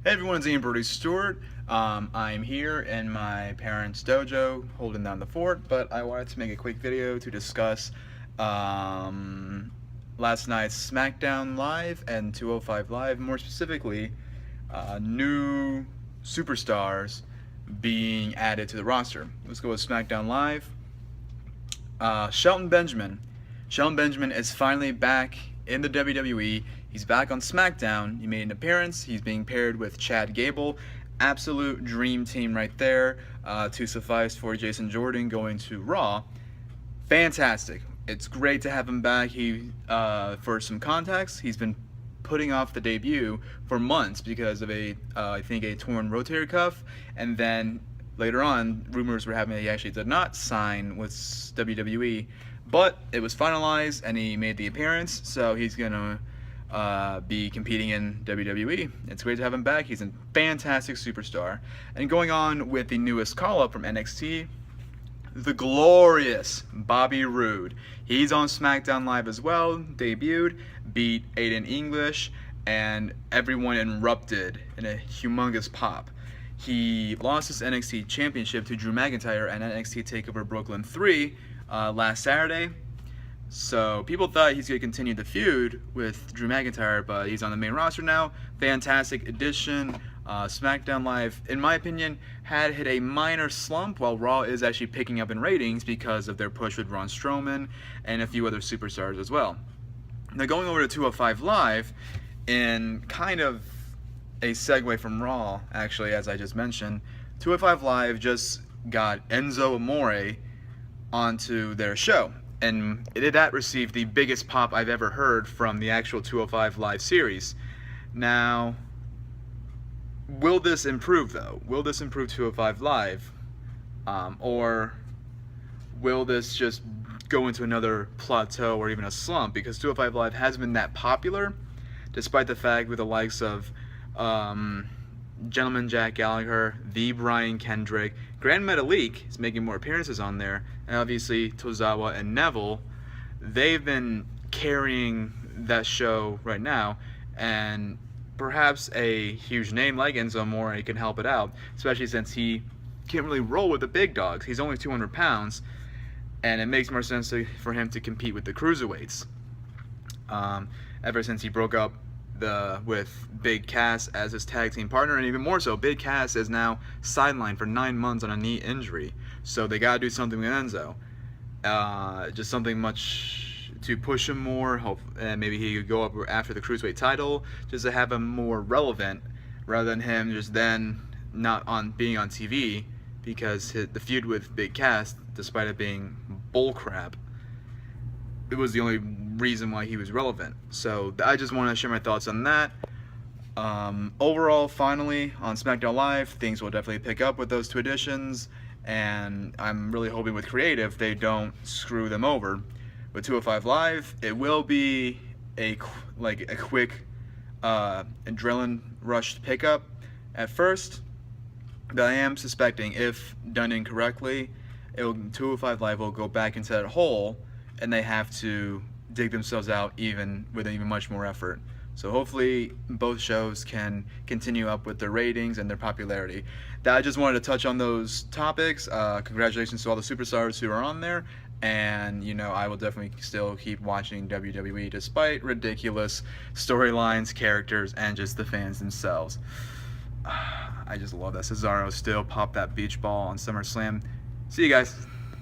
Hey everyone, it's Ian Stewart. I'm here in my parents' dojo holding down the fort, but I wanted to make a quick video to discuss last night's SmackDown Live and 205 Live, more specifically, new superstars being added to the roster. Let's go with SmackDown Live. Shelton Benjamin. Shelton Benjamin is finally back in the WWE. He's back on SmackDown. He made an appearance. He's being paired with Chad Gable. Absolute dream team right there to suffice for Jason Jordan going to Raw. Fantastic. It's great to have him back. For some context, he's been putting off the debut for months because of I think a torn rotator cuff, and then later on, rumors were having that he actually did not sign with WWE, but it was finalized and he made the appearance, so he's gonna be competing in WWE. It's great to have him back. He's a fantastic superstar. And going on with the newest call-up from NXT, the glorious Bobby Roode. He's on SmackDown Live as well, debuted, beat Aiden English, and everyone erupted in a humongous pop. He lost his NXT Championship to Drew McIntyre at NXT TakeOver Brooklyn 3 last Saturday. So people thought he's going to continue the feud with Drew McIntyre, but he's on the main roster now. Fantastic addition. SmackDown Live, in my opinion, had hit a minor slump, while Raw is actually picking up in ratings because of their push with Braun Strowman and a few other superstars as well. Now going over to 205 Live, in kind of a segue from Raw, actually, as I just mentioned, 205 Live just got Enzo Amore onto their show. And that received the biggest pop I've ever heard from the actual 205 Live series. Now, will this improve though? Will this improve 205 Live? Or will this just go into another plateau or even a slump? Because 205 Live has been that popular, despite the fact with the likes of Gentleman Jack Gallagher, the Brian Kendrick, Grand Metalik is making more appearances on there, and obviously Tozawa and Neville, they've been carrying that show right now, and perhaps a huge name like Enzo Amore can help it out, especially since he can't really roll with the big dogs. He's only 200 pounds, and it makes more sense for him to compete with the cruiserweights. Ever since he broke up with Big Cass as his tag team partner, and even more so, Big Cass is now sidelined for 9 months on a knee injury. So they gotta do something with Enzo. Just something much to push him more. And maybe he could go up after the cruiserweight title, just to have him more relevant, rather than him just then not being on TV, because the feud with Big Cass, despite it being bullcrap, it was the only reason why he was relevant. So I just want to share my thoughts on that. Overall, finally, on SmackDown Live, things will definitely pick up with those two additions, and I'm really hoping with creative they don't screw them over. With 205 Live, it will be a quick adrenaline rushed pickup at first, but I am suspecting if done incorrectly, 205 Live will go back into that hole, and they have to dig themselves out with even much more effort. So hopefully both shows can continue up with their ratings and their popularity. I just wanted to touch on those topics. Congratulations to all the superstars who are on there, and I will definitely still keep watching WWE despite ridiculous storylines, characters, and just the fans themselves. I just love that Cesaro still popped that beach ball on SummerSlam. See you guys.